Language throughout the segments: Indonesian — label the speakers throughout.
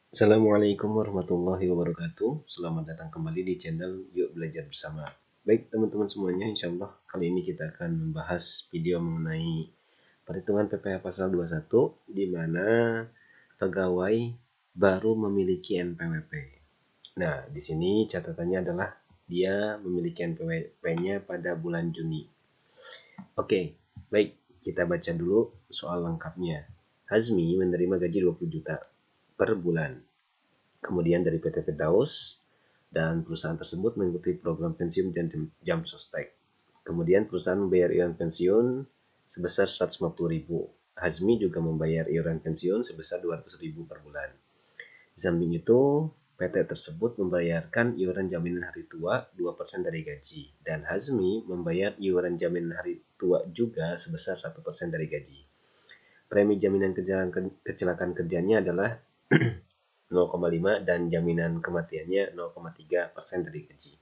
Speaker 1: Assalamualaikum warahmatullahi wabarakatuh. Selamat datang kembali di channel Yuk Belajar Bersama. Baik teman-teman semuanya, insya Allah kali ini kita akan membahas video mengenai perhitungan PPh pasal 21 di mana pegawai baru memiliki NPWP. Nah, di sini catatannya adalah dia memiliki NPWP-nya pada bulan Juni. Oke, baik, kita baca dulu soal lengkapnya. Hazmi menerima gaji 20 juta per bulan. Kemudian dari PT Firdaus, dan perusahaan tersebut mengikuti program pensiun dan jam sostek. Kemudian perusahaan membayar iuran pensiun sebesar 150.000. Hazmi juga membayar iuran pensiun sebesar 200.000 per bulan. Di samping itu, PT tersebut membayarkan iuran jaminan hari tua 2% dari gaji, dan Hazmi membayar iuran jaminan hari tua juga sebesar 1% dari gaji. Premi jaminan kecelakaan kerjanya adalah 0,5 dan jaminan kematiannya 0,3% dari gaji.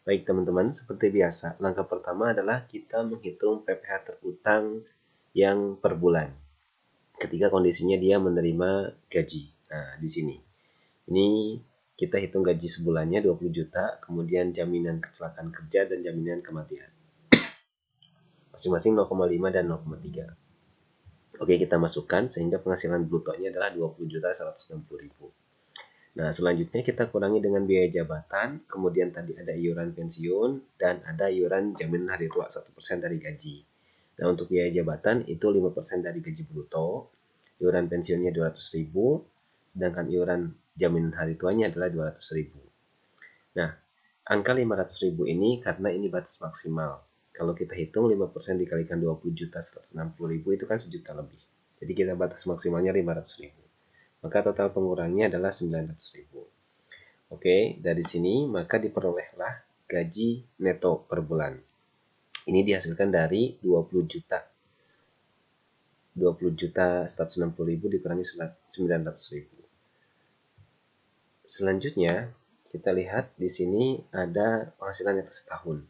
Speaker 1: Baik teman-teman, seperti biasa, langkah pertama adalah kita menghitung PPh terutang yang per bulan ketika kondisinya dia menerima gaji. Nah, di sini. Ini kita hitung gaji sebulannya 20 juta, kemudian jaminan kecelakaan kerja dan jaminan kematian. Masing-masing 0,5 dan 0,3. Oke, kita masukkan sehingga penghasilan brutonya adalah 20.160.000. Nah, selanjutnya kita kurangi dengan biaya jabatan, kemudian tadi ada iuran pensiun, dan ada iuran jaminan hari tua 1% dari gaji. Nah, untuk biaya jabatan itu 5% dari gaji bruto, iuran pensiunnya 200.000, sedangkan iuran jaminan hari tuanya adalah 200.000. Nah, angka 500.000 ini karena ini batas maksimal. Kalau kita hitung 5% dikalikan 20.160.000 itu kan sejuta lebih. Jadi kita batas maksimalnya 500.000. Maka total pengurangnya adalah 900.000. Oke, dari sini maka diperolehlah gaji neto per bulan. Ini dihasilkan dari 20 juta. 20.160.000 dikurangi 900.000. Selanjutnya, kita lihat di sini ada penghasilan neto setahun.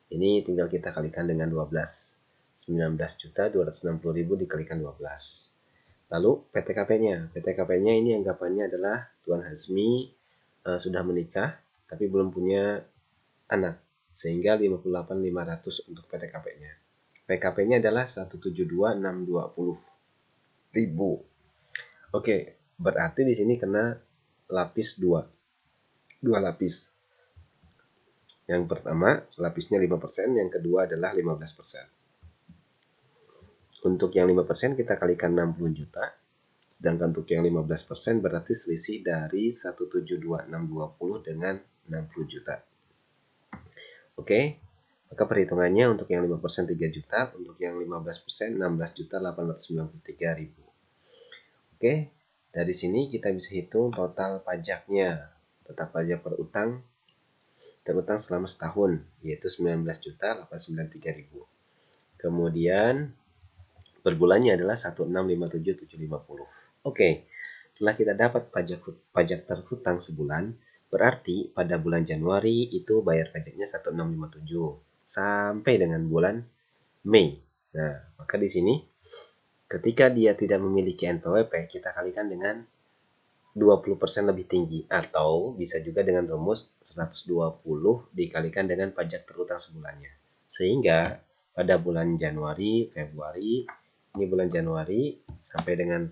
Speaker 1: Ini tinggal kita kalikan dengan 12. 19.260.000 dikalikan 12. Lalu PTKP-nya. PTKP-nya ini anggapannya adalah Tuan Hazmi sudah menikah tapi belum punya anak, sehingga 58.500 untuk PTKP-nya. PKP-nya adalah 172.620.000. Oke, berarti di sini kena lapis 2. Dua lapis. Yang pertama, lapisnya 5%, yang kedua adalah 15%. Untuk yang 5% kita kalikan 60 juta. Sedangkan untuk yang 15% berarti selisih dari 172.620 dengan 60 juta. Oke, maka perhitungannya untuk yang 5% 3 juta, untuk yang 15% 16.893.000. Oke, dari sini kita bisa hitung total pajaknya. Total pajak terutang selama setahun, yaitu 19.893.000. Kemudian per bulannya adalah 1657750. Oke, setelah kita dapat pajak terhutang sebulan, berarti pada bulan Januari itu bayar pajaknya 1657 sampai dengan bulan Mei. Nah, maka di sini ketika dia tidak memiliki NPWP, kita kalikan dengan 20% lebih tinggi, atau bisa juga dengan rumus 120 dikalikan dengan pajak terhutang sebulannya. Sehingga pada bulan Januari, Februari, ini bulan Januari sampai dengan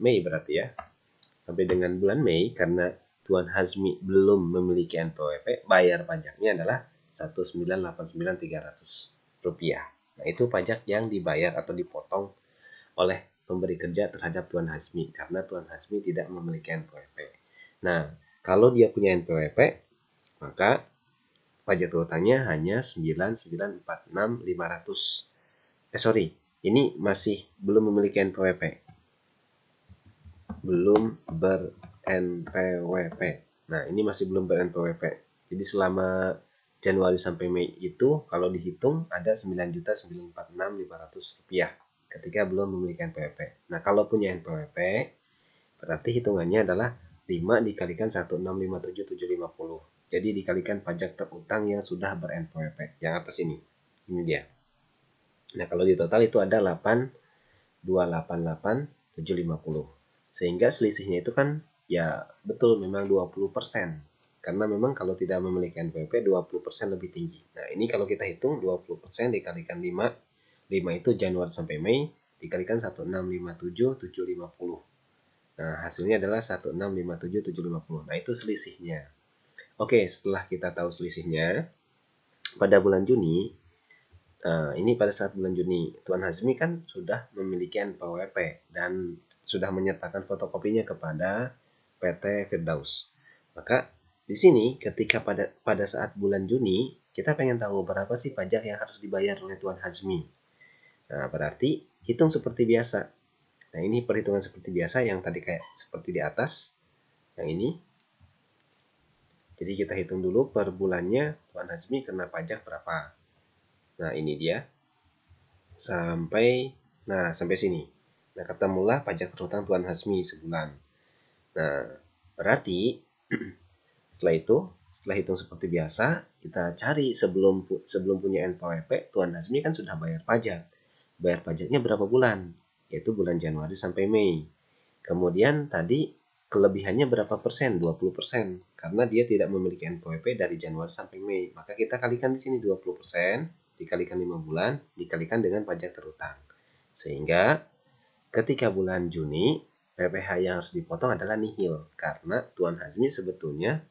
Speaker 1: Mei berarti ya. Sampai dengan bulan Mei, karena Tuan Hazmi belum memiliki NPWP, bayar pajaknya adalah 1.989.300 rupiah. Nah, itu pajak yang dibayar atau dipotong oleh pemberi kerja terhadap Tuan Hazmi karena Tuan Hazmi tidak memiliki NPWP. Nah, kalau dia punya NPWP, maka pajak terhutangnya hanya 9.946.500. Ini masih belum memiliki NPWP. Belum ber-NPWP. Nah, ini masih belum ber-NPWP. Jadi selama Januari sampai Mei itu kalau dihitung ada 9.946.500 rupiah ketika belum memiliki NPWP. Nah, kalau punya NPWP berarti hitungannya adalah 5 dikalikan 1657750. Jadi dikalikan pajak terutang yang sudah ber-NPWP yang atas ini. Ini dia. Nah, kalau di total itu ada 8.288.750. Sehingga selisihnya itu kan ya betul memang 20%. Karena memang kalau tidak memiliki NPWP 20% lebih tinggi. Nah, ini kalau kita hitung 20% dikalikan 5, 5 itu Januari sampai Mei, dikalikan 1657,750. Nah, hasilnya adalah 1657,750. Nah, itu selisihnya. Oke, setelah kita tahu selisihnya, pada bulan Juni, ini pada saat bulan Juni, Tuan Hazmi kan sudah memiliki NPWP dan sudah menyertakan fotokopinya kepada PT Firdaus. Maka di sini ketika pada saat bulan Juni, kita pengen tahu berapa sih pajak yang harus dibayar oleh Tuan Hazmi. Nah, berarti hitung seperti biasa. Nah, ini perhitungan seperti biasa yang tadi kayak seperti di atas. Yang ini. Jadi kita hitung dulu per bulannya Tuan Hazmi kena pajak berapa. Nah, ini dia. Sampai sini. Nah, ketemulah pajak terhutang Tuan Hazmi sebulan. Nah, berarti setelah hitung seperti biasa, kita cari sebelum punya NPWP, Tuan Hazmi kan sudah bayar pajak. Bayar pajaknya berapa bulan? Yaitu bulan Januari sampai Mei. Kemudian tadi kelebihannya berapa persen? 20%. Karena dia tidak memiliki NPWP dari Januari sampai Mei. Maka kita kalikan di sini 20%, dikalikan 5 bulan, dikalikan dengan pajak terhutang. Sehingga ketika bulan Juni, PPh yang harus dipotong adalah nihil. Karena Tuan Hazmi sebetulnya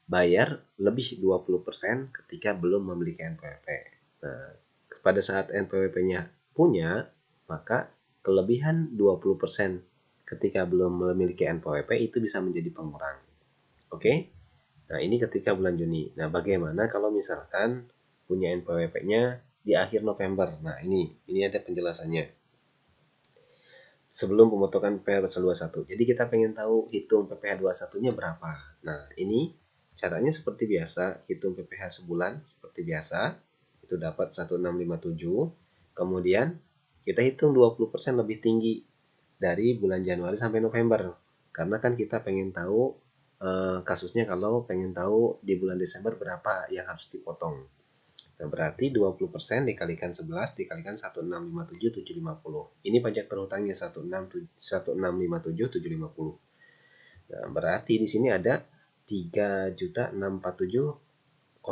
Speaker 1: bayar lebih 20% ketika belum memiliki NPWP. Nah, pada saat NPWP-nya punya, maka kelebihan 20% ketika belum memiliki NPWP itu bisa menjadi pengurang. Oke? Nah, ini ketika bulan Juni. Nah, bagaimana kalau misalkan punya NPWP-nya di akhir November? Nah, ini ada penjelasannya. Sebelum pemotongan PPh pasal 21. Jadi kita pengen tahu hitung PPh 21-nya berapa. Nah, ini caranya seperti biasa, hitung PPh sebulan seperti biasa. Itu dapat 1657. Kemudian kita hitung 20% lebih tinggi dari bulan Januari sampai November. Karena kan kita pengen tahu kasusnya kalau pengen tahu di bulan Desember berapa yang harus dipotong. Nah, berarti 20% dikalikan 11 dikalikan 1657,750. Ini pajak terhutangnya 1657,750. Nah, berarti di sini ada 3.647.050.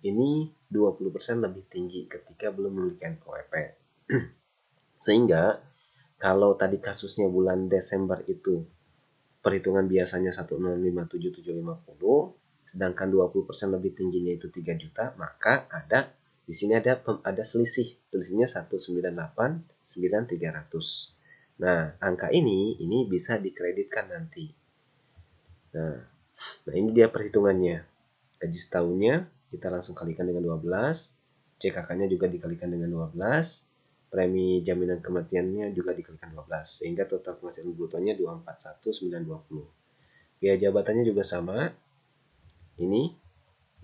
Speaker 1: Ini 20% lebih tinggi ketika belum memiliki NPWP. Sehingga kalau tadi kasusnya bulan Desember itu perhitungan biasanya 1.657.750, sedangkan 20% lebih tingginya itu 3 juta, maka di sini ada selisihnya 198.900. Nah, angka ini bisa dikreditkan nanti. Nah, ini dia perhitungannya. Gaji setahunnya kita langsung kalikan dengan 12, CKK-nya juga dikalikan dengan 12, premi jaminan kematiannya juga dikalikan 12, sehingga total penghasilan brutonya 241.920. Biaya jabatannya juga sama. Ini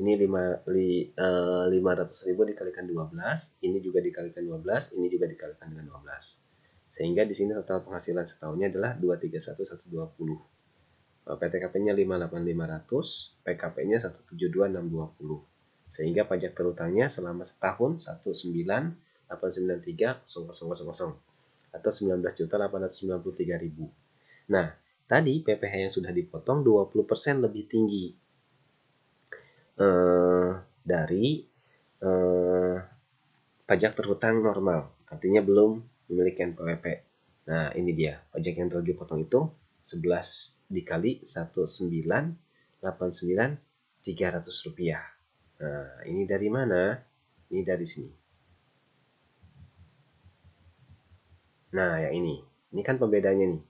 Speaker 1: 500.000 dikalikan 12, ini juga dikalikan 12, ini juga dikalikan dengan 12. Sehingga di sini total penghasilan setahunnya adalah 231.120. PTKP-nya 58.500, PKP-nya 172.620. Sehingga pajak terhutangnya selama setahun 19.893.000 atau 19.893.000. Nah, tadi PPh yang sudah dipotong 20% lebih tinggi dari pajak terhutang normal, artinya belum memiliki NPWP. Nah, ini dia pajak yang telah dipotong itu 11 dikali 19.89300 rupiah. Nah, ini dari mana? Ini dari sini. Nah, yang ini kan pembedanya nih.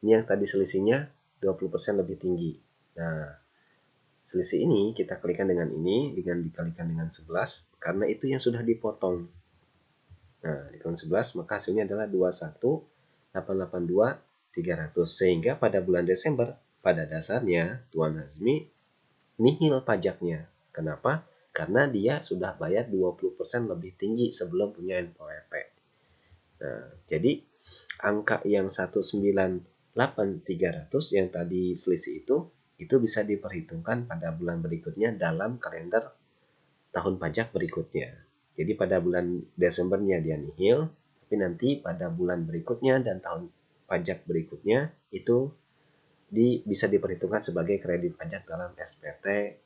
Speaker 1: Ini yang tadi selisihnya 20% lebih tinggi. Nah, selisih ini kita kalikan dengan ini, dengan dikalikan dengan 11, karena itu yang sudah dipotong. Nah, dikalikan 11, maka hasilnya adalah 21.882.300. Sehingga pada bulan Desember, pada dasarnya Tuan Hazmi nihil pajaknya. Kenapa? Karena dia sudah bayar 20% lebih tinggi sebelum punya NPWP. Nah, jadi angka yang 198.300 yang tadi selisih itu bisa diperhitungkan pada bulan berikutnya dalam kalender tahun pajak berikutnya. Jadi pada bulan Desembernya dia nihil, tapi nanti pada bulan berikutnya dan tahun pajak berikutnya itu bisa diperhitungkan sebagai kredit pajak dalam SPT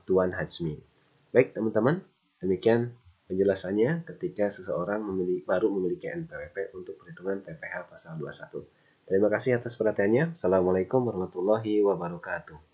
Speaker 1: Tuan Hajmi. Baik teman-teman, demikian penjelasannya ketika seseorang baru memiliki NPWP untuk perhitungan PPh pasal 21. Terima kasih atas perhatiannya. Assalamualaikum warahmatullahi wabarakatuh.